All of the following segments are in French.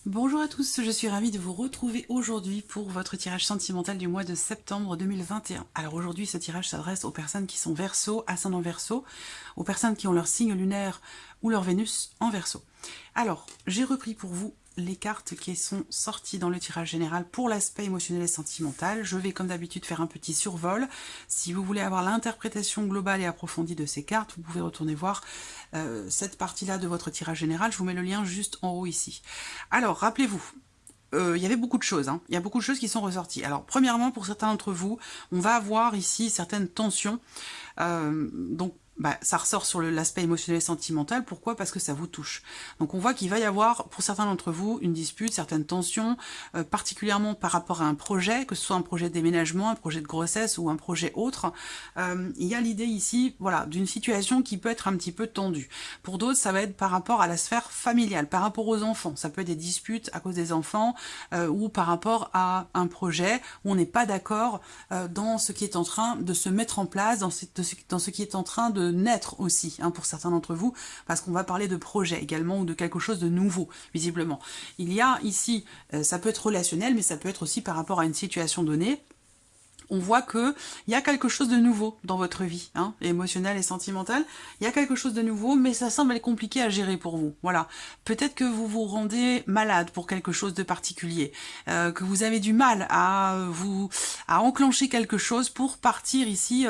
Bonjour à tous, je suis ravie de vous retrouver aujourd'hui pour votre tirage sentimental du mois de septembre 2021. Alors aujourd'hui, ce tirage s'adresse aux personnes qui sont Verseau, ascendant Verseau, aux personnes qui ont leur signe lunaire ou leur Vénus en Verseau. Alors, j'ai repris pour vous les cartes qui sont sorties dans le tirage général pour l'aspect émotionnel et sentimental. Je vais comme d'habitude faire un petit survol. Si vous voulez avoir l'interprétation globale et approfondie de ces cartes, vous pouvez retourner voir cette partie-là de votre tirage général. Je vous mets le lien juste en haut ici. Alors, rappelez-vous, il y avait beaucoup de choses, hein. Il y a beaucoup de choses qui sont ressorties. Alors, premièrement, pour certains d'entre vous, on va avoir ici certaines tensions. Donc, ça ressort sur l'aspect émotionnel et sentimental. Pourquoi? Parce que ça vous touche. Donc on voit qu'il va y avoir, pour certains d'entre vous, une dispute, certaines tensions, particulièrement par rapport à un projet, que ce soit un projet de déménagement, un projet de grossesse ou un projet autre. Il y a l'idée ici, voilà, d'une situation qui peut être un petit peu tendue. Pour d'autres, ça va être par rapport à la sphère familiale, par rapport aux enfants. Ça peut être des disputes à cause des enfants ou par rapport à un projet où on n'est pas d'accord dans ce qui est en train de se mettre en place, dans ce qui est en train de naître aussi, hein, pour certains d'entre vous, parce qu'on va parler de projet également ou de quelque chose de nouveau, visiblement. Il y a ici, ça peut être relationnel, mais ça peut être aussi par rapport à une situation donnée. On voit que il y a quelque chose de nouveau dans votre vie, hein, émotionnelle et sentimentale. Il y a quelque chose de nouveau, mais ça semble être compliqué à gérer pour vous. Voilà. Peut-être que vous vous rendez malade pour quelque chose de particulier, que vous avez du mal à enclencher quelque chose pour partir ici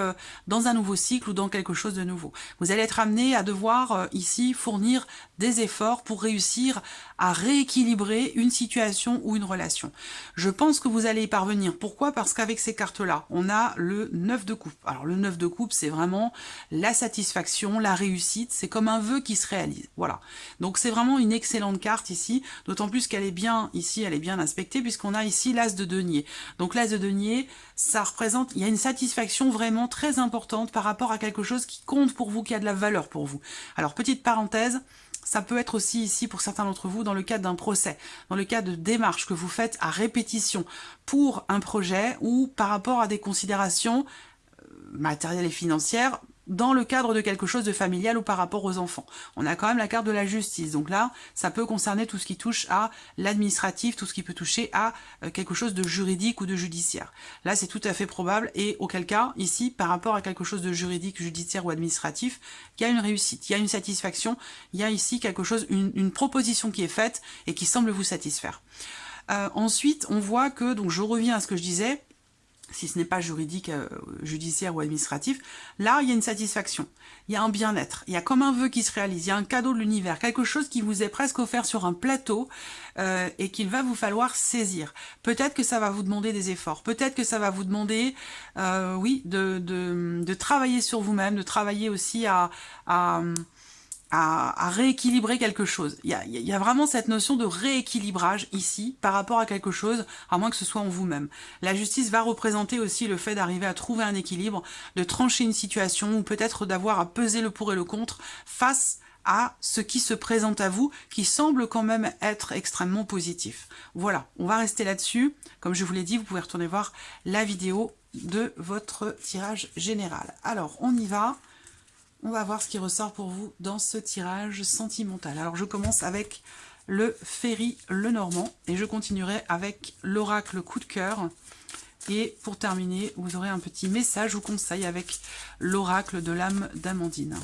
dans un nouveau cycle ou dans quelque chose de nouveau. Vous allez être amené à devoir ici fournir des efforts pour réussir à rééquilibrer une situation ou une relation. Je pense que vous allez y parvenir. Pourquoi? Parce qu'avec ces cartes-là, on a le 9 de coupe. Alors le 9 de coupe, c'est vraiment la satisfaction, la réussite, c'est comme un vœu qui se réalise. Voilà. Donc c'est vraiment une excellente carte ici, d'autant plus qu'elle est bien ici, elle est bien inspectée, puisqu'on a ici l'as de denier. Donc l'as de denier, ça représente, il y a une satisfaction vraiment très importante par rapport à quelque chose qui compte pour vous, qui a de la valeur pour vous. Alors petite parenthèse, ça peut être aussi ici pour certains d'entre vous dans le cadre d'un procès, dans le cadre de démarches que vous faites à répétition pour un projet ou par rapport à des considérations matérielles et financières dans le cadre de quelque chose de familial ou par rapport aux enfants. On a quand même la carte de la justice, donc là, ça peut concerner tout ce qui touche à l'administratif, tout ce qui peut toucher à quelque chose de juridique ou de judiciaire. Là, c'est tout à fait probable, et auquel cas, ici, par rapport à quelque chose de juridique, judiciaire ou administratif, il y a une réussite, il y a une satisfaction, il y a ici quelque chose, une proposition qui est faite et qui semble vous satisfaire. Ensuite, on voit que, donc je reviens à ce que je disais, si ce n'est pas juridique, judiciaire ou administratif, là, il y a une satisfaction, il y a un bien-être, il y a comme un vœu qui se réalise, il y a un cadeau de l'univers, quelque chose qui vous est presque offert sur un plateau et qu'il va vous falloir saisir. Peut-être que ça va vous demander des efforts, peut-être que ça va vous demander, oui, de travailler sur vous-même, de travailler aussi à rééquilibrer quelque chose. Il y a vraiment cette notion de rééquilibrage ici par rapport à quelque chose, à moins que ce soit en vous-même. La justice va représenter aussi le fait d'arriver à trouver un équilibre, de trancher une situation ou peut-être d'avoir à peser le pour et le contre face à ce qui se présente à vous, qui semble quand même être extrêmement positif. Voilà, on va rester là-dessus. Comme je vous l'ai dit, vous pouvez retourner voir la vidéo de votre tirage général. Alors, on y va. On va voir ce qui ressort pour vous dans ce tirage sentimental. Alors je commence avec le Ferry Lenormand et je continuerai avec l'oracle coup de cœur. Et pour terminer, vous aurez un petit message ou conseil avec l'oracle de l'âme d'Amandine.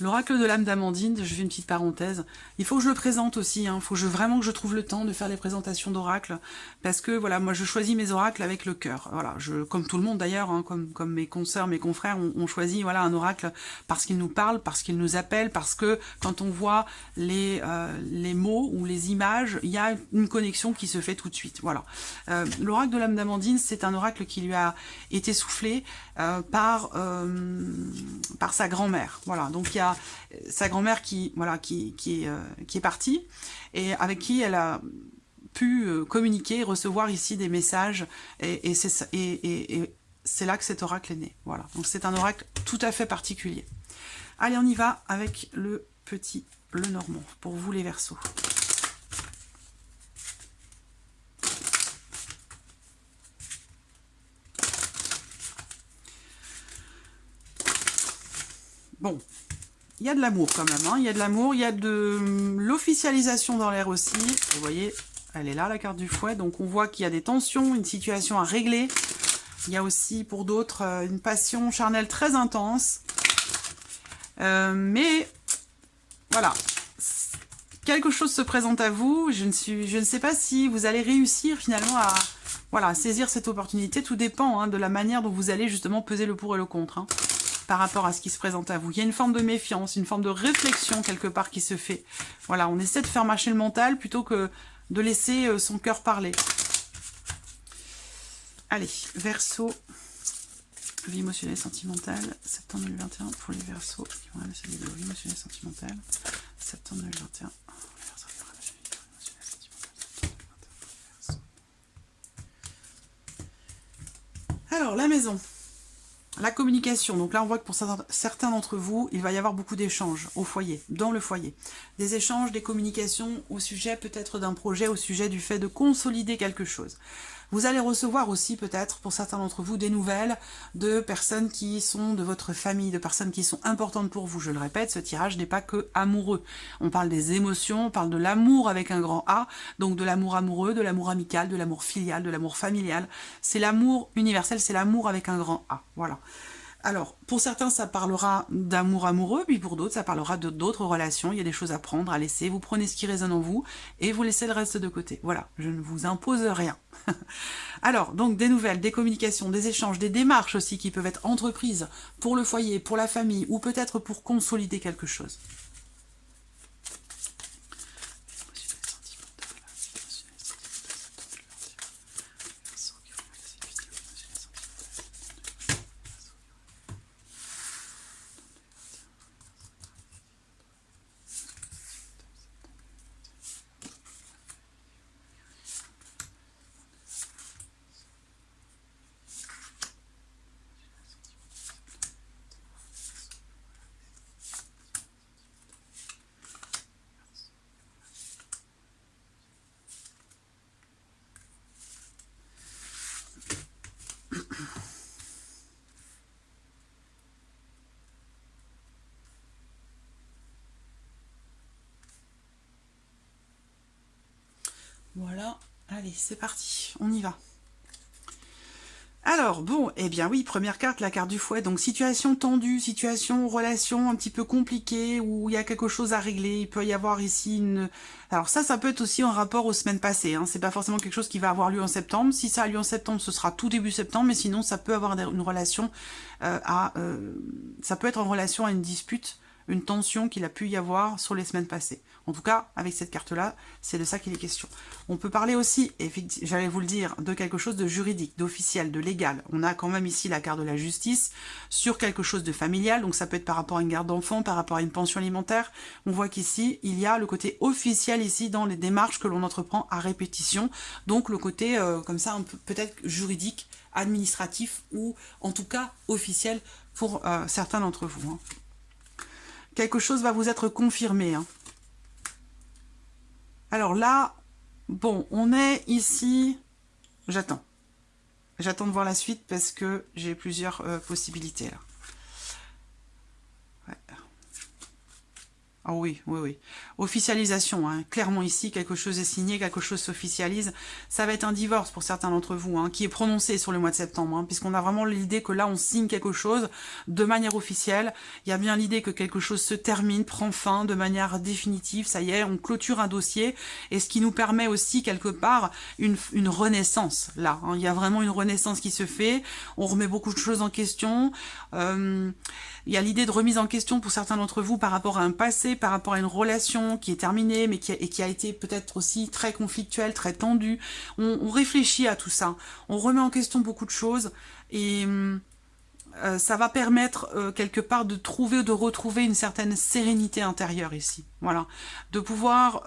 L'oracle de l'âme d'Amandine, je fais une petite parenthèse, il faut que je le présente aussi, hein. Il faut vraiment que je trouve le temps de faire les présentations d'oracles, parce que voilà, moi je choisis mes oracles avec le cœur, voilà, comme tout le monde d'ailleurs, hein, comme mes consoeurs, mes confrères, on choisit voilà, un oracle parce qu'il nous parle, parce qu'il nous appelle, parce que quand on voit les mots ou les images, il y a une connexion qui se fait tout de suite, voilà. L'oracle de l'âme d'Amandine, c'est un oracle qui lui a été soufflé par sa grand-mère, voilà, donc il y a sa grand-mère qui est partie et avec qui elle a pu communiquer, recevoir ici des messages et c'est là que cet oracle est né. Voilà, donc c'est un oracle tout à fait particulier. Allez, on y va avec le petit Lenormand pour vous les Verseaux. Bon. il y a de l'amour quand même, hein. Il y a de l'amour, il y a de l'officialisation dans l'air aussi. Vous voyez, elle est là, la carte du fouet. Donc on voit qu'il y a des tensions, une situation à régler. Il y a aussi pour d'autres une passion charnelle très intense. Mais voilà, quelque chose se présente à vous. Je ne sais pas si vous allez réussir finalement à voilà, saisir cette opportunité. Tout dépend hein, de la manière dont vous allez justement peser le pour et le contre. Hein, par rapport à ce qui se présente à vous. Il y a une forme de méfiance, une forme de réflexion quelque part qui se fait. Voilà, on essaie de faire marcher le mental plutôt que de laisser son cœur parler. Allez, Verseau, vie émotionnelle et sentimentale, septembre 2021 pour les Verseaux qui vont regarder cette vidéo, vie émotionnelle et sentimentale, septembre 2021. Alors, la maison. La communication, donc là on voit que pour certains d'entre vous, il va y avoir beaucoup d'échanges au foyer, dans le foyer. Des échanges, des communications au sujet peut-être d'un projet, au sujet du fait de consolider quelque chose. Vous allez recevoir aussi peut-être pour certains d'entre vous des nouvelles de personnes qui sont de votre famille, de personnes qui sont importantes pour vous. Je le répète, ce tirage n'est pas que amoureux. On parle des émotions, on parle de l'amour avec un grand A, donc de l'amour amoureux, de l'amour amical, de l'amour filial, de l'amour familial. C'est l'amour universel, c'est l'amour avec un grand A. Voilà. Alors, pour certains, ça parlera d'amour amoureux, puis pour d'autres, ça parlera d'autres relations. Il y a des choses à prendre, à laisser. Vous prenez ce qui résonne en vous et vous laissez le reste de côté. Voilà, je ne vous impose rien. Alors, donc des nouvelles, des communications, des échanges, des démarches aussi qui peuvent être entreprises pour le foyer, pour la famille ou peut-être pour consolider quelque chose. Voilà, allez, c'est parti, on y va. Alors, bon, eh bien oui, première carte, la carte du fouet. Donc, situation tendue, situation, relation un petit peu compliquée, où il y a quelque chose à régler. Il peut y avoir ici une... Alors ça peut être aussi en rapport aux semaines passées. Hein. C'est pas forcément quelque chose qui va avoir lieu en septembre. Si ça a lieu en septembre, ce sera tout début septembre. Mais sinon, ça peut avoir une relation ça peut être en relation à une dispute, une tension qu'il a pu y avoir sur les semaines passées. En tout cas, avec cette carte-là, c'est de ça qu'il est question. On peut parler aussi, j'allais vous le dire, de quelque chose de juridique, d'officiel, de légal. On a quand même ici la carte de la justice sur quelque chose de familial, donc ça peut être par rapport à une garde d'enfants, par rapport à une pension alimentaire. On voit qu'ici, il y a le côté officiel ici dans les démarches que l'on entreprend à répétition, donc le côté comme ça, un peu peut-être juridique, administratif ou en tout cas officiel pour certains d'entre vous. Hein. Quelque chose va vous être confirmé. Hein. Alors là, bon, on est ici... J'attends. J'attends de voir la suite parce que j'ai plusieurs possibilités là. Ouais. Ah oui, oui, oui. Officialisation, hein. Clairement ici, quelque chose est signé, quelque chose s'officialise. Ça va être un divorce pour certains d'entre vous, hein, qui est prononcé sur le mois de septembre, hein, puisqu'on a vraiment l'idée que là, on signe quelque chose de manière officielle. Il y a bien l'idée que quelque chose se termine, prend fin de manière définitive. Ça y est, on clôture un dossier, et ce qui nous permet aussi, quelque part, une renaissance, là. Hein. Il y a vraiment une renaissance qui se fait. On remet beaucoup de choses en question. Il y a l'idée de remise en question pour certains d'entre vous par rapport à un passé, par rapport à une relation qui est terminée, mais qui a été peut-être aussi très conflictuelle, très tendue. On réfléchit à tout ça. On remet en question beaucoup de choses et ça va permettre quelque part de retrouver une certaine sérénité intérieure ici. Voilà. De pouvoir...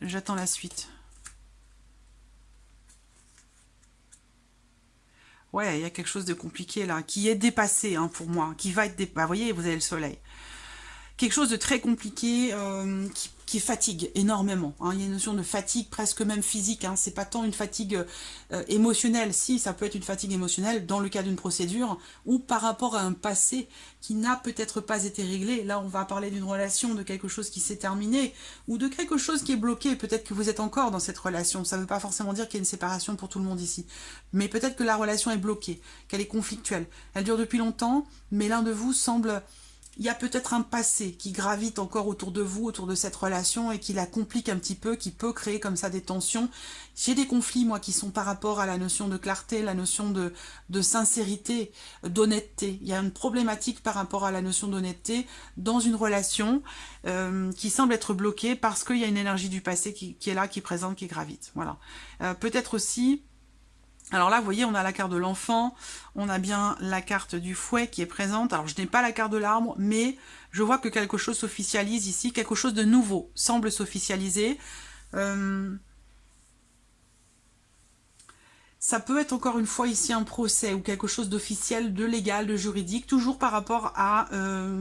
J'attends la suite. Ouais, il y a quelque chose de compliqué là, qui est dépassé hein, pour moi, qui va être dépassé. Vous voyez, vous avez le soleil. quelque chose de très compliqué qui fatigue énormément. Hein. Il y a une notion de fatigue presque même physique. Hein. C'est pas tant une fatigue émotionnelle. Si, ça peut être une fatigue émotionnelle dans le cas d'une procédure ou par rapport à un passé qui n'a peut-être pas été réglé. Là, on va parler d'une relation, de quelque chose qui s'est terminé ou de quelque chose qui est bloqué. Peut-être que vous êtes encore dans cette relation. Ça ne veut pas forcément dire qu'il y a une séparation pour tout le monde ici. Mais peut-être que la relation est bloquée, qu'elle est conflictuelle. Elle dure depuis longtemps, mais l'un de vous semble... Il y a peut-être un passé qui gravite encore autour de vous, autour de cette relation et qui la complique un petit peu, qui peut créer comme ça des tensions. J'ai des conflits, moi, qui sont par rapport à la notion de clarté, la notion de sincérité, d'honnêteté. Il y a une problématique par rapport à la notion d'honnêteté dans une relation qui semble être bloquée parce qu'il y a une énergie du passé qui est là, qui est présente, qui gravite. Voilà. Peut-être aussi... Alors là, vous voyez, on a la carte de l'enfant, on a bien la carte du fouet qui est présente. Alors, je n'ai pas la carte de l'arbre, mais je vois que quelque chose s'officialise ici, quelque chose de nouveau semble s'officialiser. Ça peut être encore une fois ici un procès ou quelque chose d'officiel, de légal, de juridique, toujours par rapport à,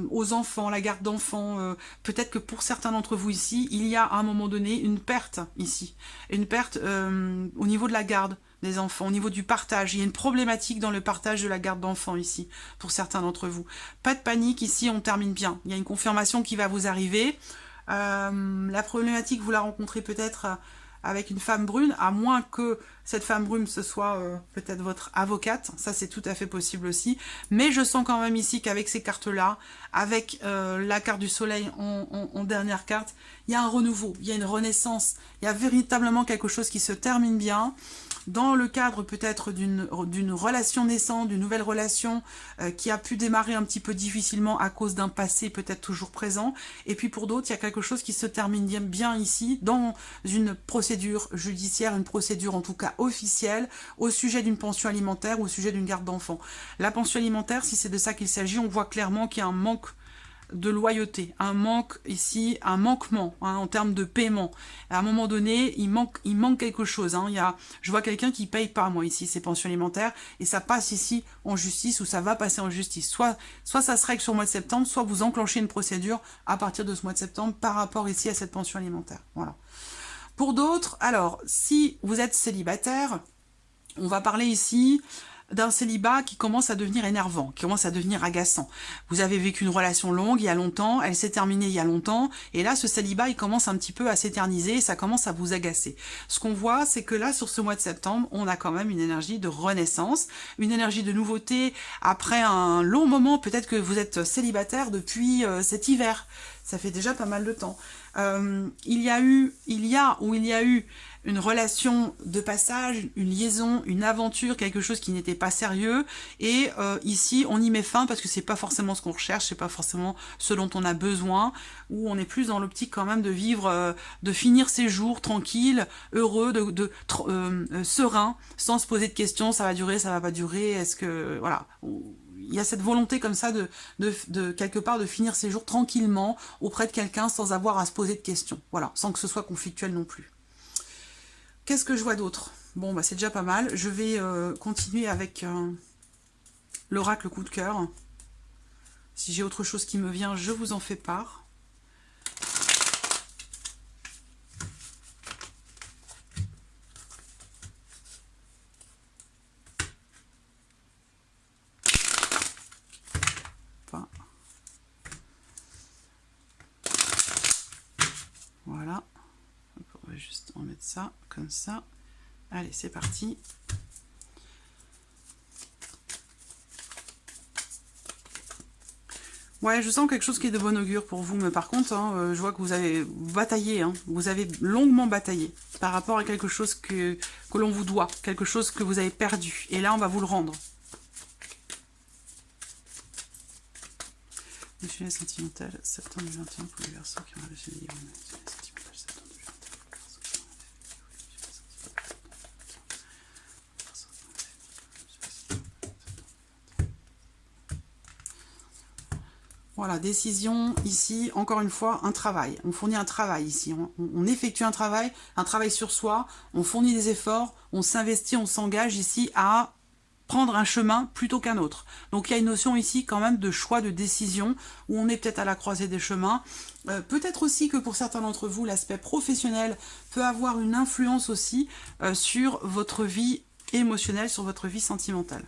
aux enfants, la garde d'enfants. Peut-être que pour certains d'entre vous ici, il y a à un moment donné une perte ici, une perte au niveau de la garde des enfants, au niveau du partage. Il y a une problématique dans le partage de la garde d'enfants ici, pour certains d'entre vous. Pas de panique, ici on termine bien. Il y a une confirmation qui va vous arriver. La problématique, vous la rencontrez peut-être avec une femme brune, à moins que cette femme brune ce soit peut-être votre avocate, ça c'est tout à fait possible aussi, mais je sens quand même ici qu'avec ces cartes-là, avec la carte du soleil en dernière carte, il y a un renouveau, il y a une renaissance, il y a véritablement quelque chose qui se termine bien, dans le cadre peut-être d'une relation naissante, d'une nouvelle relation qui a pu démarrer un petit peu difficilement à cause d'un passé peut-être toujours présent. Et puis pour d'autres, il y a quelque chose qui se termine bien ici, dans une procédure judiciaire, une procédure en tout cas officielle, au sujet d'une pension alimentaire ou au sujet d'une garde d'enfants. La pension alimentaire, si c'est de ça qu'il s'agit, on voit clairement qu'il y a un manque de loyauté, un manque ici, un manquement en termes de paiement. À un moment donné, il manque quelque chose. Je vois quelqu'un qui paye pas, moi ici, ses pensions alimentaires, et ça passe ici en justice, ou ça va passer en justice. Soit ça se règle sur le mois de septembre, soit vous enclenchez une procédure à partir de ce mois de septembre par rapport ici à cette pension alimentaire. Voilà. Pour d'autres, alors, si vous êtes célibataire, on va parler ici d'un célibat qui commence à devenir énervant, qui commence à devenir agaçant. Vous avez vécu une relation longue il y a longtemps, elle s'est terminée il y a longtemps, et là ce célibat il commence un petit peu à s'éterniser, ça commence à vous agacer. Ce qu'on voit, c'est que là sur ce mois de septembre, on a quand même une énergie de renaissance, une énergie de nouveauté, après un long moment, peut-être que vous êtes célibataire depuis cet hiver, ça fait déjà pas mal de temps. Il y a eu une relation de passage, une liaison, une aventure, quelque chose qui n'était pas sérieux, et ici on y met fin parce que c'est pas forcément ce qu'on recherche, c'est pas forcément ce dont on a besoin, ou on est plus dans l'optique quand même de vivre, de finir ses jours tranquille, heureux, serein, sans se poser de questions, ça va durer, ça va pas durer, est-ce que voilà. Il y a cette volonté comme ça de quelque part de finir ses jours tranquillement auprès de quelqu'un sans avoir à se poser de questions, voilà, sans que ce soit conflictuel non plus. Qu'est-ce que je vois d'autre? Bon, bah c'est déjà pas mal. Je vais continuer avec l'oracle coup de cœur. Si j'ai autre chose qui me vient, je vous en fais part. Voilà. On va juste en mettre ça, comme ça. Allez, c'est parti. Ouais, je sens quelque chose qui est de bon augure pour vous, mais par contre, je vois que vous avez bataillé, vous avez longuement bataillé par rapport à quelque chose que l'on vous doit, quelque chose que vous avez perdu. Et là, on va vous le rendre. Défilé sentimental, septembre 2021 pour les Verseaux qui ont reçu des livres. Voilà, décision ici, encore une fois, un travail. On fournit un travail ici, on effectue un travail sur soi, on fournit des efforts, on s'investit, on s'engage ici à prendre un chemin plutôt qu'un autre. Donc il y a une notion ici quand même de choix, de décision, où on est peut-être à la croisée des chemins. Peut-être aussi que pour certains d'entre vous, l'aspect professionnel peut avoir une influence aussi sur votre vie émotionnelle, sur votre vie sentimentale.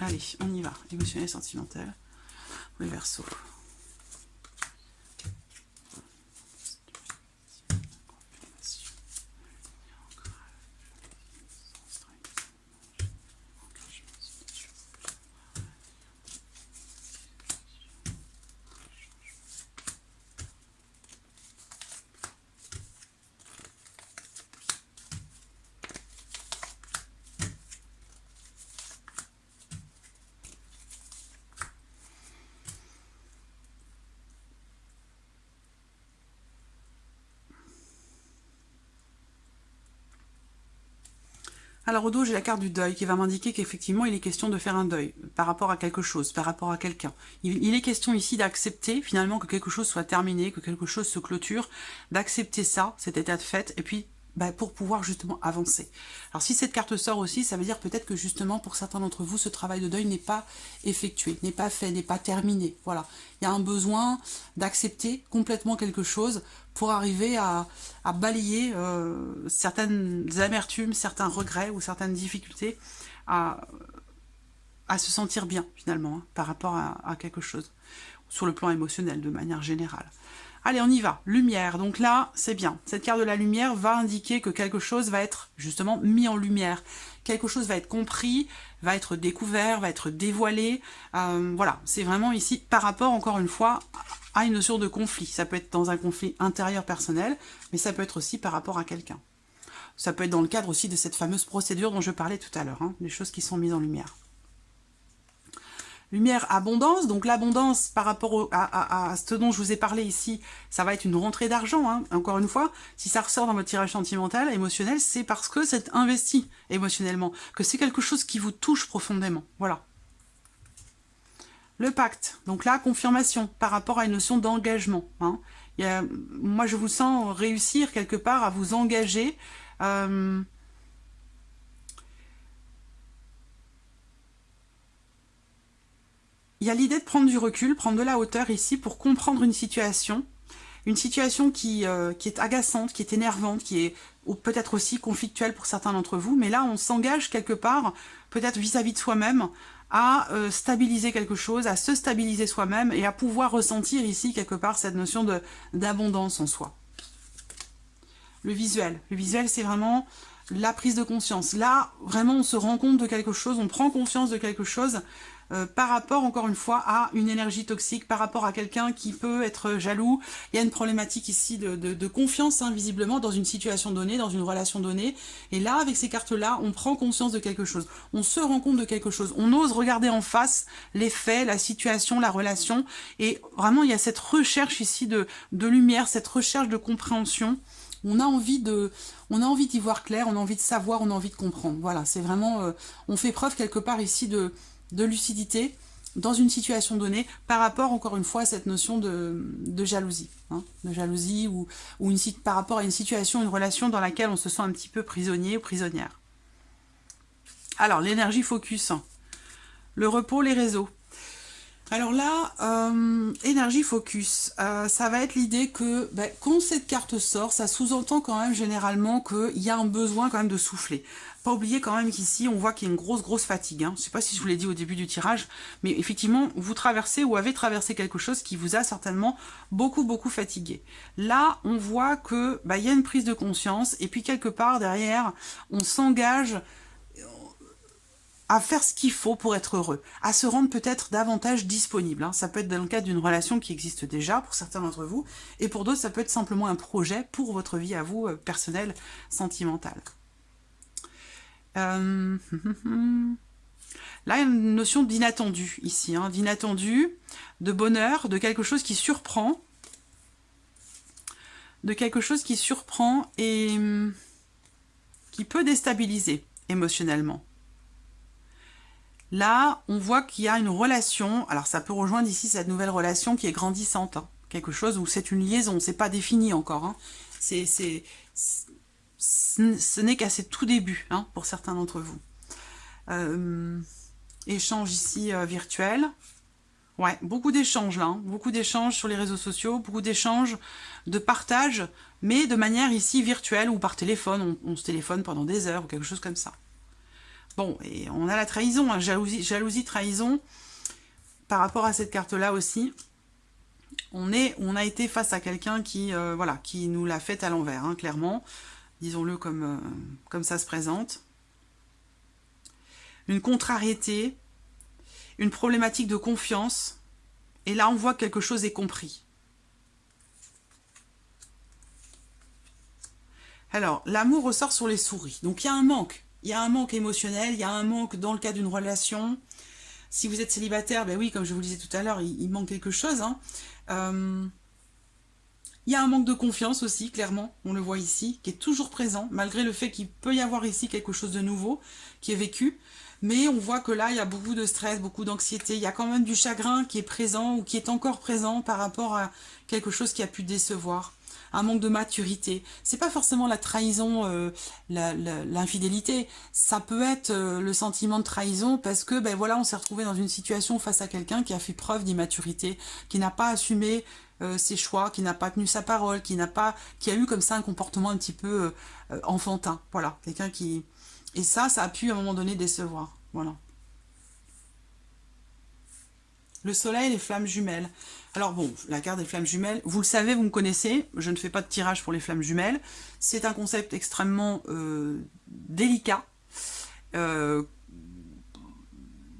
Allez, on y va. Émotionnel, sentimental. Les Verseaux. Alors au dos, j'ai la carte du deuil qui va m'indiquer qu'effectivement, il est question de faire un deuil par rapport à quelque chose, par rapport à quelqu'un. Il est question ici d'accepter finalement que quelque chose soit terminé, que quelque chose se clôture, d'accepter ça, cet état de fait, et puis pour pouvoir justement avancer. Alors si cette carte sort aussi, ça veut dire peut-être que justement pour certains d'entre vous, ce travail de deuil n'est pas effectué, n'est pas fait, n'est pas terminé. Voilà, il y a un besoin d'accepter complètement quelque chose pour arriver à balayer certaines amertumes, certains regrets ou certaines difficultés à se sentir bien finalement hein, par rapport à quelque chose, sur le plan émotionnel de manière générale. Allez, on y va. Lumière. Donc là, c'est bien. Cette carte de la lumière va indiquer que quelque chose va être justement mis en lumière. Quelque chose va être compris, va être découvert, va être dévoilé. Voilà, c'est vraiment ici par rapport, encore une fois, à une notion de conflit. Ça peut être dans un conflit intérieur personnel, mais ça peut être aussi par rapport à quelqu'un. Ça peut être dans le cadre aussi de cette fameuse procédure dont je parlais tout à l'heure, hein, des choses qui sont mises en lumière. Lumière, abondance, donc l'abondance par rapport à ce dont je vous ai parlé ici, ça va être une rentrée d'argent, hein. Encore une fois, si ça ressort dans votre tirage sentimental, émotionnel, c'est parce que c'est investi émotionnellement, que c'est quelque chose qui vous touche profondément, voilà. Le pacte, donc là, confirmation par rapport à une notion d'engagement, hein. Moi je vous sens réussir quelque part à vous engager, il y a l'idée de prendre du recul, prendre de la hauteur ici pour comprendre une situation qui est agaçante, qui est énervante, qui est peut-être aussi conflictuelle pour certains d'entre vous, mais là on s'engage quelque part, peut-être vis-à-vis de soi-même, à stabiliser quelque chose, à se stabiliser soi-même et à pouvoir ressentir ici quelque part cette notion d'abondance en soi. Le visuel c'est vraiment la prise de conscience. Là, vraiment, on se rend compte de quelque chose, on prend conscience de quelque chose par rapport, encore une fois, à une énergie toxique, par rapport à quelqu'un qui peut être jaloux. Il y a une problématique ici de confiance, hein, visiblement, dans une situation donnée, dans une relation donnée. Et là, avec ces cartes-là, on prend conscience de quelque chose. On se rend compte de quelque chose. On ose regarder en face les faits, la situation, la relation. Et vraiment, il y a cette recherche ici de lumière, cette recherche de compréhension. On a envie d'y voir clair, on a envie de savoir, on a envie de comprendre. Voilà, c'est vraiment... on fait preuve quelque part ici de lucidité dans une situation donnée par rapport, encore une fois, à cette notion de jalousie. Hein, de jalousie ou par rapport à une situation, une relation dans laquelle on se sent un petit peu prisonnier ou prisonnière. Alors, l'énergie focus. Le repos, les réseaux. Alors là, énergie focus, ça va être l'idée que quand cette carte sort, ça sous-entend quand même généralement qu'il y a un besoin quand même de souffler. Pas oublier quand même qu'ici, on voit qu'il y a une grosse fatigue. Hein. Je ne sais pas si je vous l'ai dit au début du tirage, mais effectivement, vous traversez ou avez traversé quelque chose qui vous a certainement beaucoup fatigué. Là, on voit que il y a une prise de conscience et puis quelque part derrière, on s'engage à faire ce qu'il faut pour être heureux, à se rendre peut-être davantage disponible. Hein. Ça peut être dans le cadre d'une relation qui existe déjà pour certains d'entre vous, et pour d'autres, ça peut être simplement un projet pour votre vie à vous, personnelle, sentimentale. Là, il y a une notion d'inattendu ici, hein, d'inattendu, de bonheur, de quelque chose qui surprend, et qui peut déstabiliser émotionnellement. Là, on voit qu'il y a une relation, alors ça peut rejoindre ici cette nouvelle relation qui est grandissante, hein. Quelque chose où c'est une liaison, c'est pas défini encore, hein. Ce n'est qu'à ses tout débuts, hein, pour certains d'entre vous. Échange ici virtuel. Ouais, beaucoup d'échanges là, hein. Beaucoup d'échanges sur les réseaux sociaux, beaucoup d'échanges de partage, mais de manière ici virtuelle ou par téléphone, on se téléphone pendant des heures ou quelque chose comme ça. Bon, et on a la trahison, hein, jalousie, trahison, par rapport à cette carte-là aussi. On a été face à quelqu'un qui, voilà, qui nous l'a fait à l'envers, hein, clairement, disons-le comme ça se présente. Une contrariété, une problématique de confiance, et là on voit que quelque chose est compris. Alors, l'amour ressort sur les souris, donc il y a un manque. Il y a un manque émotionnel, il y a un manque dans le cas d'une relation. Si vous êtes célibataire, ben oui, comme je vous le disais tout à l'heure, il manque quelque chose, hein. Il y a un manque de confiance aussi, clairement, on le voit ici, qui est toujours présent, malgré le fait qu'il peut y avoir ici quelque chose de nouveau qui est vécu. Mais on voit que là, il y a beaucoup de stress, beaucoup d'anxiété. Il y a quand même du chagrin qui est présent ou qui est encore présent par rapport à quelque chose qui a pu décevoir. Un manque de maturité. C'est pas forcément la trahison, l'infidélité. Ça peut être le sentiment de trahison parce que, ben voilà, on s'est retrouvé dans une situation face à quelqu'un qui a fait preuve d'immaturité, qui n'a pas assumé ses choix, qui n'a pas tenu sa parole, qui a eu comme ça un comportement un petit peu enfantin. Voilà, quelqu'un qui... Et ça a pu à un moment donné décevoir. Voilà. Le soleil, les flammes jumelles. Alors bon, la carte des flammes jumelles, vous le savez, vous me connaissez, je ne fais pas de tirage pour les flammes jumelles. C'est un concept extrêmement délicat. Je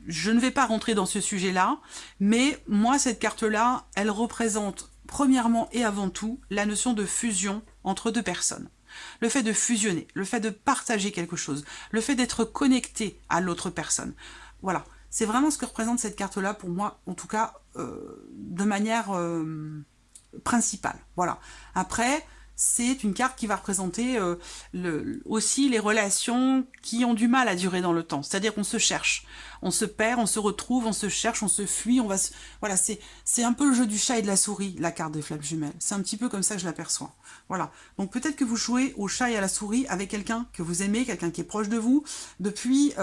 ne vais pas rentrer dans ce sujet-là, mais moi, cette carte-là, elle représente premièrement et avant tout la notion de fusion entre deux personnes. Le fait de fusionner, le fait de partager quelque chose, le fait d'être connecté à l'autre personne. Voilà, c'est vraiment ce que représente cette carte-là pour moi, en tout cas, de manière principale. Voilà. Après, c'est une carte qui va représenter aussi les relations qui ont du mal à durer dans le temps. C'est-à-dire qu'on se cherche, on se perd, on se retrouve, on se cherche, on se fuit, voilà, c'est un peu le jeu du chat et de la souris, la carte des flammes jumelles. C'est un petit peu comme ça que je l'aperçois. Voilà. Donc peut-être que vous jouez au chat et à la souris avec quelqu'un que vous aimez, quelqu'un qui est proche de vous, depuis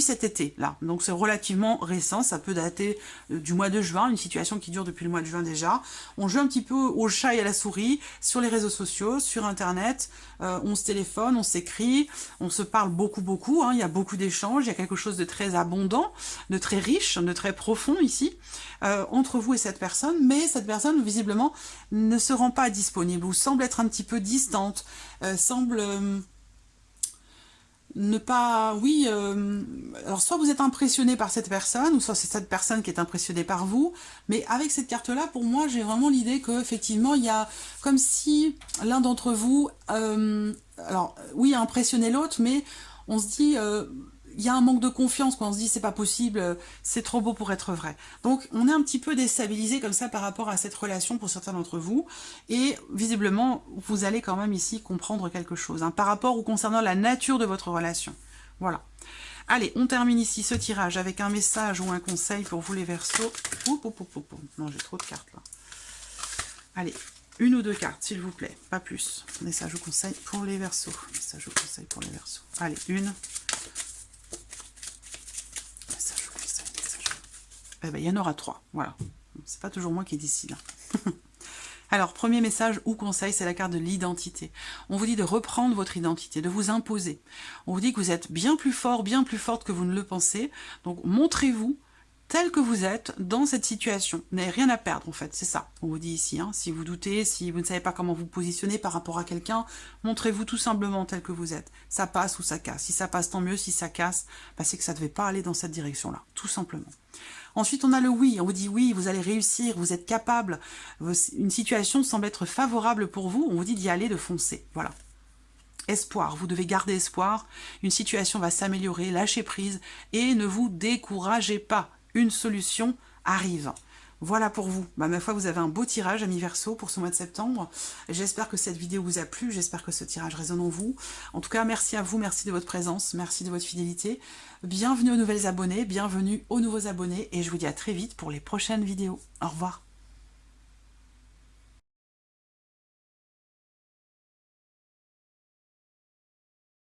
cet été, là. Donc c'est relativement récent, ça peut dater du mois de juin, une situation qui dure depuis le mois de juin déjà. On joue un petit peu au chat et à la souris sur les réseaux sociaux, sur internet, on se téléphone, on s'écrit, on se parle beaucoup, hein, il y a beaucoup d'échanges, il y a quelque chose de très abondant, de très riche, de très profond ici, entre vous et cette personne, mais cette personne visiblement ne se rend pas disponible ou semble être un petit peu distante, semble ne pas... Oui, alors soit vous êtes impressionné par cette personne, ou soit c'est cette personne qui est impressionnée par vous, mais avec cette carte-là, pour moi, j'ai vraiment l'idée qu'effectivement, il y a comme si l'un d'entre vous, alors oui, a impressionné l'autre, mais on se dit... il y a un manque de confiance, quand on se dit c'est pas possible, c'est trop beau pour être vrai. Donc on est un petit peu déstabilisé comme ça par rapport à cette relation pour certains d'entre vous, et visiblement vous allez quand même ici comprendre quelque chose, hein, par rapport ou concernant la nature de votre relation. Voilà. Allez, on termine ici ce tirage avec un message ou un conseil pour vous les Verseaux. Non, j'ai trop de cartes là. Allez, une ou deux cartes s'il vous plaît, pas plus. Message ou conseil pour les Verseaux. Message ou conseil pour les Verseaux. Allez, une. Eh ben, il y en aura 3, voilà. C'est pas toujours moi qui décide. Alors, premier message ou conseil, c'est la carte de l'identité. On vous dit de reprendre votre identité, de vous imposer. On vous dit que vous êtes bien plus fort, bien plus forte que vous ne le pensez. Donc, montrez-vous tel que vous êtes dans cette situation. Vous n'avez rien à perdre, en fait, c'est ça. On vous dit ici, hein. Si vous doutez, si vous ne savez pas comment vous positionner par rapport à quelqu'un, montrez-vous tout simplement tel que vous êtes. Ça passe ou ça casse. Si ça passe, tant mieux. Si ça casse, bah, c'est que ça ne devait pas aller dans cette direction-là, tout simplement. Ensuite, on a le oui. On vous dit oui, vous allez réussir, vous êtes capable. Une situation semble être favorable pour vous. On vous dit d'y aller, de foncer. Voilà. Espoir, vous devez garder espoir. Une situation va s'améliorer, lâchez prise et ne vous découragez pas. Une solution arrive. Voilà pour vous. Bah, ma foi, vous avez un beau tirage, amis Verseau, pour ce mois de septembre. J'espère que cette vidéo vous a plu, j'espère que ce tirage résonne en vous. En tout cas, merci à vous, merci de votre présence, merci de votre fidélité. Bienvenue aux nouvelles abonnés, bienvenue aux nouveaux abonnés, et je vous dis à très vite pour les prochaines vidéos. Au revoir.